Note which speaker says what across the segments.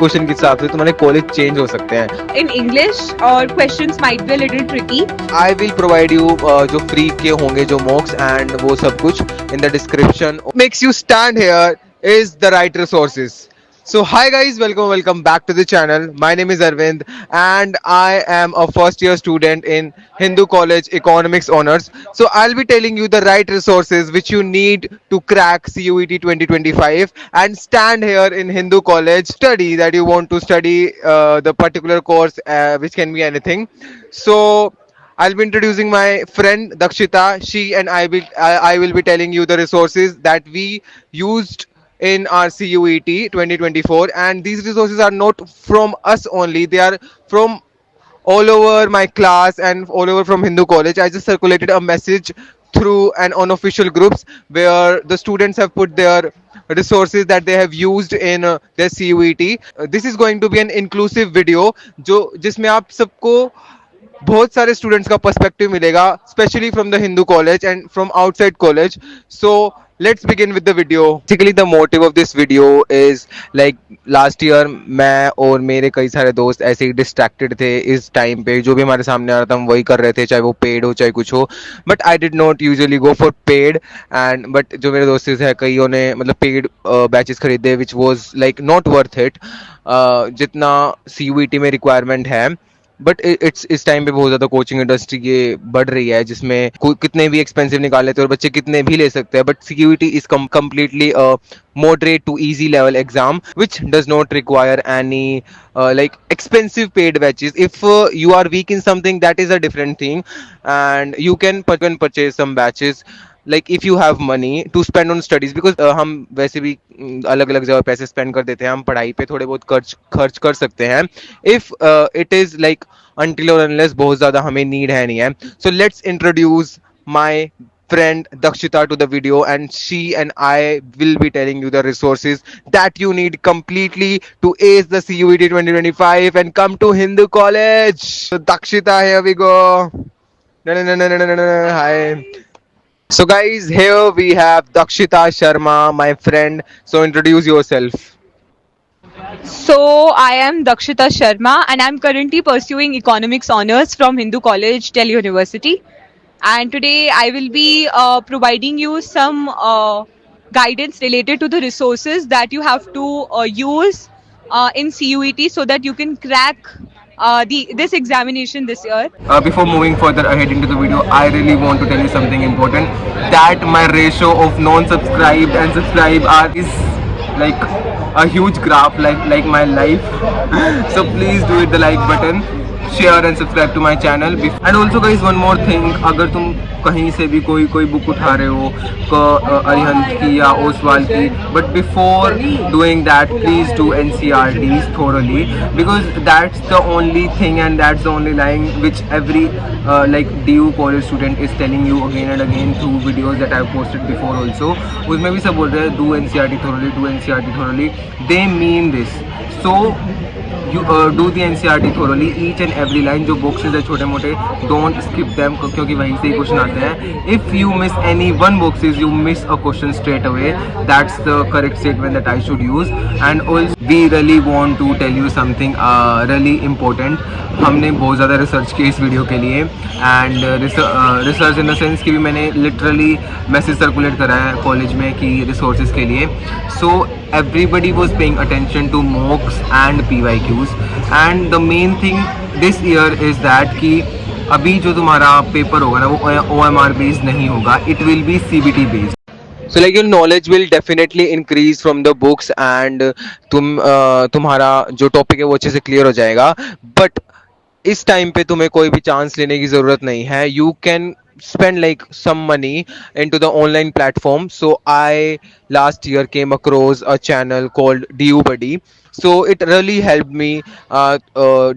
Speaker 1: Question के हिसाब से तुम्हारे कॉलेज चेंज हो सकते हैं.
Speaker 2: In English, or questions might be a little tricky.
Speaker 1: I will provide you जो फ्री के होंगे जो मॉक्स एंड वो सब कुछ in the description. Makes you stand hair is the right resources. So hi guys, welcome back to the channel. My name is Arvind and I am a first year student in Hindu College Economics Honors. So I'll be telling you the right resources which you need to crack CUET 2025 and stand here in Hindu College, study that you want to study the particular course which can be anything. So I'll be introducing my friend Dakshita. She and I will be telling you the resources that we used in our CUET 2024, and these resources are not from us only, they are from all over my class and all over from Hindu College. I just circulated a message through an unofficial groups where the students have put their resources that they have used in their CUET. This is going to be an inclusive video जो जिसमें आप सबको बहुत सारे students का perspective मिलेगा, specially from the Hindu college and from outside college. So let's begin with the video. Basically the motive of this video is like last year मैं और मेरे कई सारे दोस्त ऐसे ही डिस्ट्रैक्टेड थे इस टाइम पे. जो भी हमारे सामने आ रहा था हम वही कर रहे थे, चाहे वो पेड हो चाहे कुछ हो. But I did not usually go for paid and but जो मेरे दोस्त है कईयों ने मतलब पेड बैचेस खरीदे which was like not worth it जितना CUET में रिक्वायरमेंट है. बट इट्स इस टाइम पे बहुत ज्यादा कोचिंग इंडस्ट्री ये बढ़ रही है जिसमें कितने भी एक्सपेंसिव निकाल लेते हैं और बच्चे कितने भी ले सकते हैं. But CUET is completely a moderate to easy level exam which does not require any like expensive paid batches. If you are weak in something, that is a different thing and you can purchase some batches like if you have money to spend on studies because हम वैसे भी अलग अलग जगह पैसे spend कर देते हैं, हम पढ़ाई पे थोड़े बहुत खर्च कर सकते हैं if it is like until or unless बहुत ज़्यादा हमें नीड है नहीं है. So let's introduce my friend Dakshita to the video and she and I will be telling you the resources that you need completely to ace the CUET 2025 and come to Hindu College. So Dakshita, here we go. Hi. So guys, here we have Dakshita Sharma, my friend. So introduce yourself.
Speaker 2: So, I am Dakshita Sharma and I'm currently pursuing economics honors from Hindu College, Delhi University. And today I will be providing you some guidance related to the resources that you have to use in CUET so that you can crack this examination this year.
Speaker 1: Before moving further ahead into the video, I really want to tell you something important. That my ratio of non-subscribed and subscribed is like a huge graph, like my life. So please do hit the like button, share and subscribe to my channel. And also guys, one more thing, अगर तुम कहीं से भी कोई book उठा रहे हो अरिहंत की या ओसवाल की, but before doing that please do NCERTs thoroughly because that's the only thing and that's the only line which every like DU college student is telling you again and again through videos that I've posted before also. उसमें भी सब बोल रहे हैं do NCERT thoroughly, do NCERT thoroughly. They mean this. So you do the NCERT thoroughly, each and every line जो boxes है छोटे मोटे, don't skip them क्योंकि वहीं से ही क्वेश्चन आते हैं. If you miss any one boxes, you miss a question straight away. That's the correct statement that I should use. And also we really want to tell you something really important. हमने बहुत ज़्यादा research की इस video के लिए and research in the sense कि भी मैंने लिटरली मैसेज सर्कुलेट करा है कॉलेज में कि रिसोर्सेज के लिए. सो everybody was paying attention to mocks and PYQs and the main thing this year is that कि अभी जो तुम्हारा पेपर होगा ना वो OMR based नहीं होगा, it will be CBT based. So like your knowledge will definitely increase from the books and तुम्हारा जो टॉपिक है वो अच्छे से क्लियर हो जाएगा. बट इस टाइम पे तुम्हें कोई भी चांस लेने की ज़रूरत नहीं है. You can spend like some money into the online platform. So I last year came across a channel called DU Buddy. So it really helped me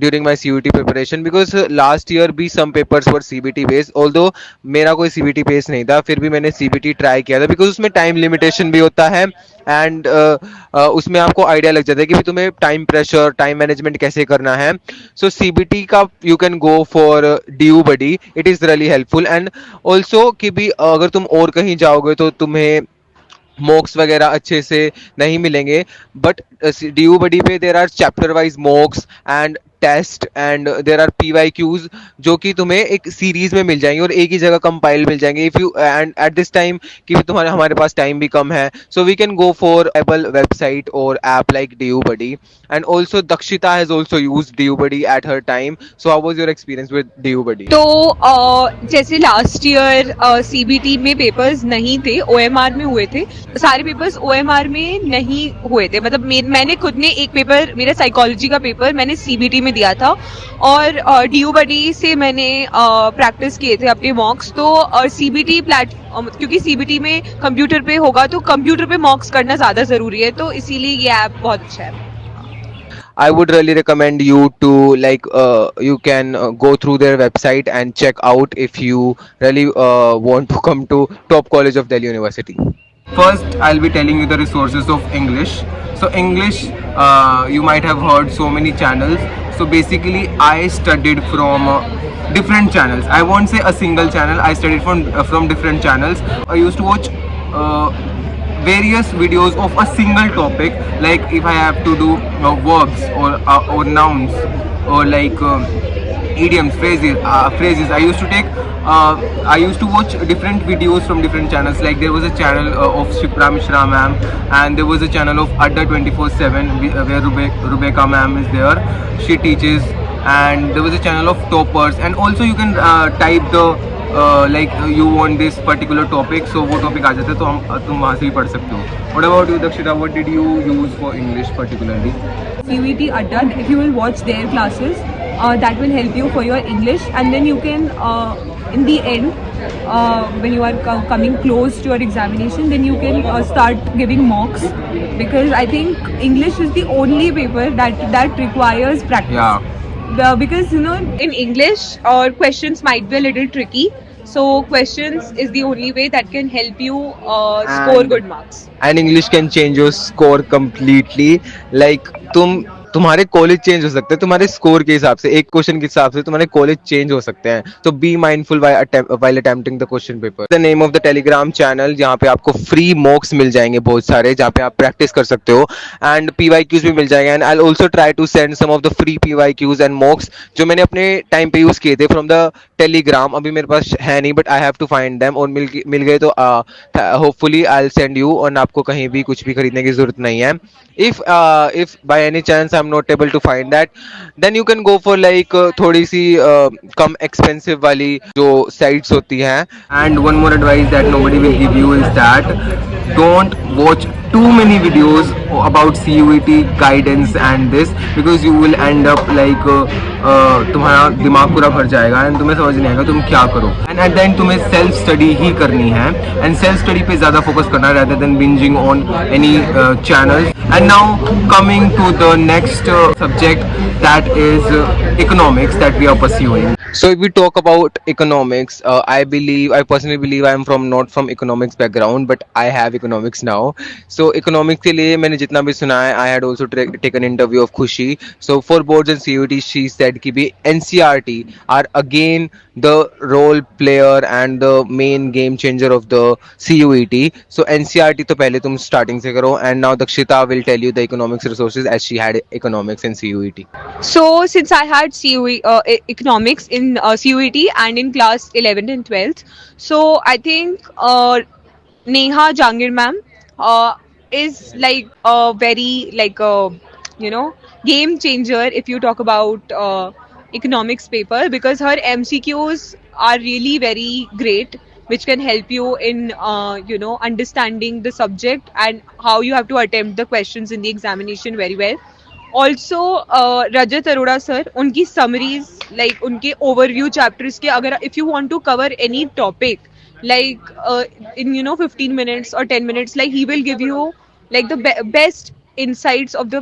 Speaker 1: during my CUET preparation because last year भी some papers were CBT based. Although मेरा कोई CBT based नहीं था, फिर भी मैंने CBT try किया था because उसमें टाइम लिमिटेशन भी होता है एंड उसमें आपको आइडिया लग जाता है कि तुम्हें टाइम प्रेशर टाइम मैनेजमेंट कैसे करना है. सो CBT का you can go for DU Buddy. It is really helpful and also कि भी अगर तुम और कहीं जाओगे तो तुम्हें मॉक्स वगैरह अच्छे से नहीं मिलेंगे, बट डीयू बडी पे there are chapter wise mocks and test and there are PYQs जो कि तुम्हें एक सीरीज में मिल जाएंगे और एक ही जगह कंपाइल मिल जाएंगे। If you and at this time कि तुम्हारे हमारे पास टाइम भी कम है, so we can go for able website और app like DU buddy. And also Dakshita has also use DU buddy at her time. So how was your experience with DU buddy?
Speaker 2: तो जैसे लास्ट ईयर CBT में papers नहीं थे, OMR में हुए थे। सारे पेपर्स OMR में नहीं हुए थे, मतलब मैंने खुद ने एक पेपर, मेरा साइकोलॉजी का पेपर मैंने CBT में दिया था और DU बडी से मैंने प्रैक्टिस किए थे अपने मॉक्स। तो CBT क्योंकि CBT में कंप्यूटर पे होगा तो कंप्यूटर पे मॉक्स करना ज़्यादा ज़रूरी है, तो इसीलिए ये ऐप बहुत अच्छा है।
Speaker 1: I would really recommend you to like you can go through their website and check out if you really want to come to top college of Delhi University. First, I'll be telling you the resources of English. So English, you might have heard so many channels. So basically, I studied from different channels. I won't say a single channel. I studied from different channels. I used to watch various videos of a single topic, like if I have to do verbs or nouns or like idioms, phrases. I used to watch different videos from different channels. Like there was a channel of Shipra Mishra ma'am, and there was a channel of Adda 24/7 where Rebecca ma'am is there. She teaches, and there was a channel of toppers, and also you can type the like you want this particular topic, so वो topic आ जाता है, तो तुम वहाँ से भी पढ़ सकते हो. What about you, Dakshita? What did you use for English particularly?
Speaker 2: CUET Adda, if you will watch their classes, that will help you for your English, and then you can, in the end, when you are coming close to your examination, then you can start giving mocks, because I think English is the only paper that requires practice.
Speaker 1: Yeah.
Speaker 2: Because in English, questions might be a little tricky. So questions is the only way that can help you score good marks.
Speaker 1: And English can change your score completely. Like तुम्हारे college change हो सकते हैं तुम्हारे score के हिसाब से, एक question के हिसाब से तुम्हारे कॉलेज चेंज हो सकते हैं. तो be mindful while attempting the question paper. The name of the Telegram channel जहाँ पे आपको फ्री मॉक्स मिल जाएंगे बहुत सारे, जहाँ पे आप प्रैक्टिस कर सकते हो, एंड PYQs भी मिल जाएंगे. And I also try to send some of the free PYQs and mocks जो मैंने अपने टाइम पे यूज किए थे फ्रॉम द टेलीग्राम. अभी मेरे पास है नहीं, but I have to find them, और मिल गए तो hopefully I will send you. और आपको कहीं भी कुछ भी खरीदने की जरूरत नहीं है. If by any chance I'm not able to find that, then you can go for like थोड़ी सी कम expensive वाली जो sites होती हैं. And one more advice that nobody will give you is that don't watch too many videos about CUET guidance and this, because you will end up like तुम्हारा दिमाग पूरा भर जाएगा एंड तुम्हें समझ नहीं आएगा तुम क्या करो. एंड एट द एंड तुम्हें सेल्फ स्टडी ही करनी है, एंड सेल्फ स्टडी पे ज़्यादा फोकस करना rather than binging on any channels. And now coming to the next subject, that is economics that we are pursuing. So if we talk about economics, I personally believe I am not from economics background, but I have economics now. So economics के लिए मैंने जितना भी सुना है, I had also taken interview of Khushi. So for boards and CUET, she said कि भी NCERT are again the role player and the main game changer of the CUET. So NCERT तो पहले तुम starting से करो, and now Dakshita will tell you the economics resources as she had economics in CUET.
Speaker 2: So since I had economics in CUET and in class 11th and 12th, so I think Neha Jangir ma'am is like a very like a game changer if you talk about economics paper, because her MCQs are really very great, which can help you in understanding the subject and how you have to attempt the questions in the examination very well. Also Rajat Arora sir, उनकी summaries, like उनके overview chapters के, अगर if you want to cover any topic like in 15 minutes or 10 minutes, like he will give you like the best insights of the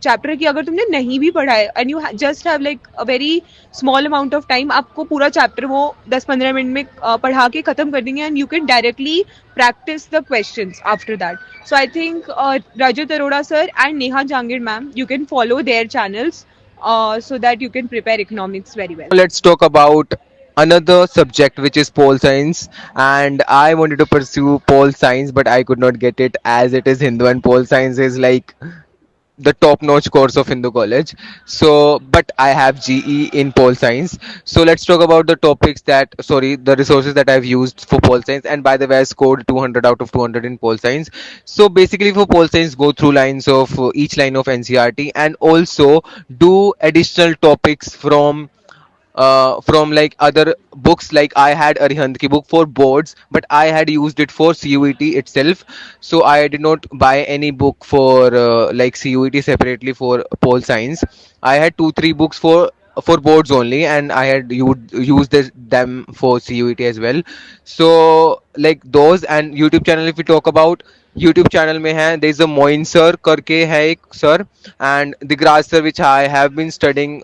Speaker 2: chapter कि अगर तुमने नहीं भी पढ़ा है and you just have like a very small amount of time, आपको पूरा chapter वो 10-15 मिनट में पढ़ा के ख़त्म कर देंगे, and you can directly practice the questions after that. So I think Rajat Arora sir and Neha Jangir ma'am, you can follow their channels so that you can prepare economics very well.
Speaker 1: Let's talk about another subject which is pole science, and I wanted to pursue pole science but I could not get it as it is Hindu and pole science is like the top notch course of Hindu college. So but I have GE in pole science. So let's talk about the topics that, sorry, the resources that I've used for pole science. And by the way, I scored 200 out of 200 in pole science. So basically for pole science, go through lines of each line of NCRT, and also do additional topics from like other books. Like I had Arihant ki book for boards, but I had used it for CUET itself. So I did not buy any book for like CUET separately for pole science. I had 2 3 books for boards only, and I had used them for CUET as well. So like those, and YouTube channel, if we talk about YouTube channel में है, there is a Moin sir करके है एक sir, and the Graj sir which I have been studying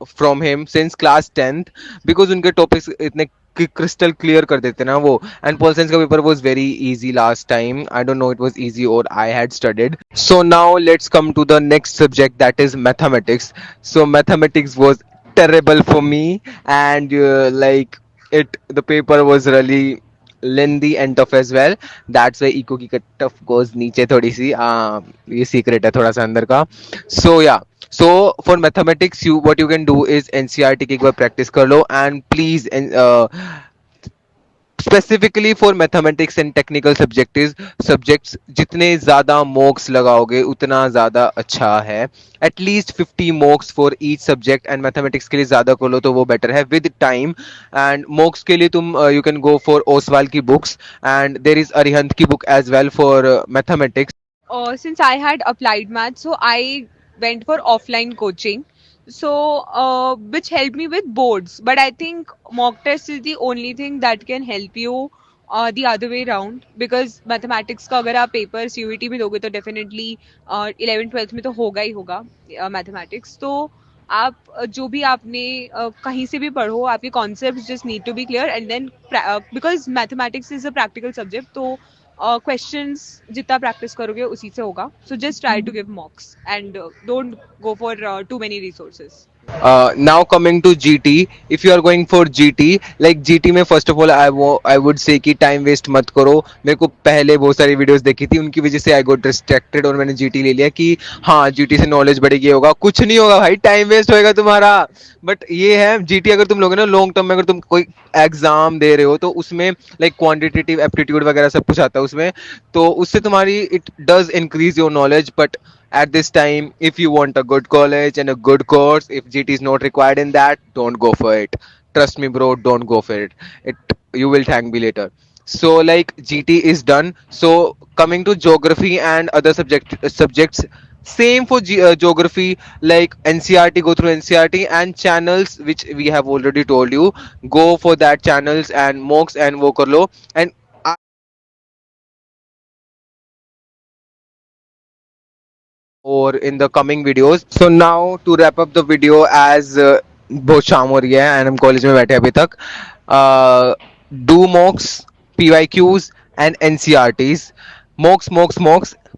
Speaker 1: from him since class 10th, because उनके topics इतने crystal clear कर देते ना वो. And Paul Science का paper was very easy last time. I don't know it was easy or I had studied. So now let's come to the next subject, that is mathematics. So mathematics was terrible for me, and like it the paper was really lengthy and tough as well. That's why eco की cut off goes नीचे थोड़ी सी. ये secret है थोड़ा सा अंदर का. So yeah, so for mathematics, you what you can do is NCRT की एक बार practice कर लो, and please specifically for mathematics and technical subjects जितने ज़्यादा मॉक्स लगाओगे उतना ज़्यादा अच्छा है. At least 50 मॉक्स for each subject, and mathematics के लिए ज़्यादा कर लो तो वो बेटर है विद टाइम. एंड मॉक्स के लिए तुम you can go for Oswaal की books, and there is Arihant की book as well for mathematics.
Speaker 2: Since I had applied math, so I went for offline coaching. So, which helped me with boards. But I think mock test is the only thing that can help you the other way around. Because mathematics का अगर आप paper CUET में दोगे तो definitely 11th 12th में तो होगा ही होगा mathematics. तो आप जो भी आपने कहीं से भी पढ़ो, आपके concepts just need to be clear, and then because mathematics is a practical subject, तो क्वेश्चंस जितना प्रैक्टिस करोगे उसी से होगा. So just try to give mocks and don't go for too many resources.
Speaker 1: Now coming to GT, if you are going for GT, like GT में first of all I would say कि time waste मत करो. मेरे को पहले बहुत सारी videos देखी थी, उनकी वजह से I got distracted और मैंने GT ले लिया कि हाँ GT से knowledge बढ़ेगी. होगा कुछ नहीं होगा भाई, time waste होएगा तुम्हारा. बट ये है GT अगर तुम लोगे ना लॉन्ग टर्म में, अगर तुम कोई एग्जाम दे रहे हो तो उसमें लाइक क्वांटिटेटिव एप्टीट्यूड वगैरह सब कुछ आता है उसमें, तो उससे तुम्हारी it does increase your knowledge. But at this time, if you want a good college and a good course, if GT is not required in that, don't go for it. Trust me bro, don't go for it. You will thank me later. So like GT is done. So coming to geography and other subjects, same for geography. Like NCRT, go through NCRT, and channels which we have already told you, go for that channels and mocks and wo kar lo. And or in the coming videos. So now to wrap up the video, as बहुत शाम हो रही है and हम college में बैठे हैं अभी तक, do mocks, PYQs and NCRTs. Mocks,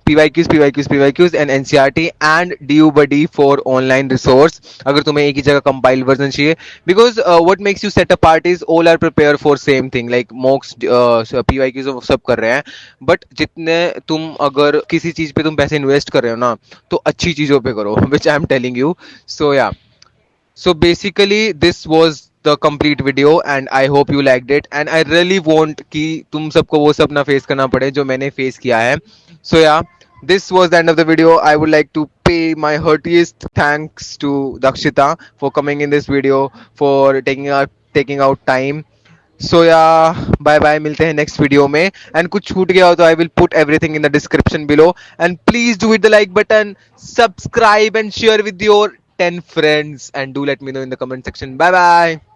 Speaker 1: PYQs and NCRT, and DU Buddy for online resource अगर तुम्हें एक ही जगह compiled version चाहिए. Because what makes you set apart is all are prepared for same thing. Like mocks, PYQs सब कर रहे हैं, but जितने तुम अगर किसी चीज पे तुम पैसे इन्वेस्ट कर रहे हो ना, तो अच्छी चीजों पे करो, which I am telling you. So yeah, so basically this was the complete video and I hope you liked it, and I really want कि तुम सबको वो सब ना फेस करना पड़े जो मैंने फेस किया है. So yeah, this was the end of the video. I would like to pay my heartiest thanks to Dakshita for coming in this video, for taking out time. So yeah, bye bye, मिलते हैं next video में. And कुछ छूट गया हो तो I will put everything in the description below. And please do hit the like button, subscribe and share with your 10 friends, and do let me know in the comment section. Bye bye.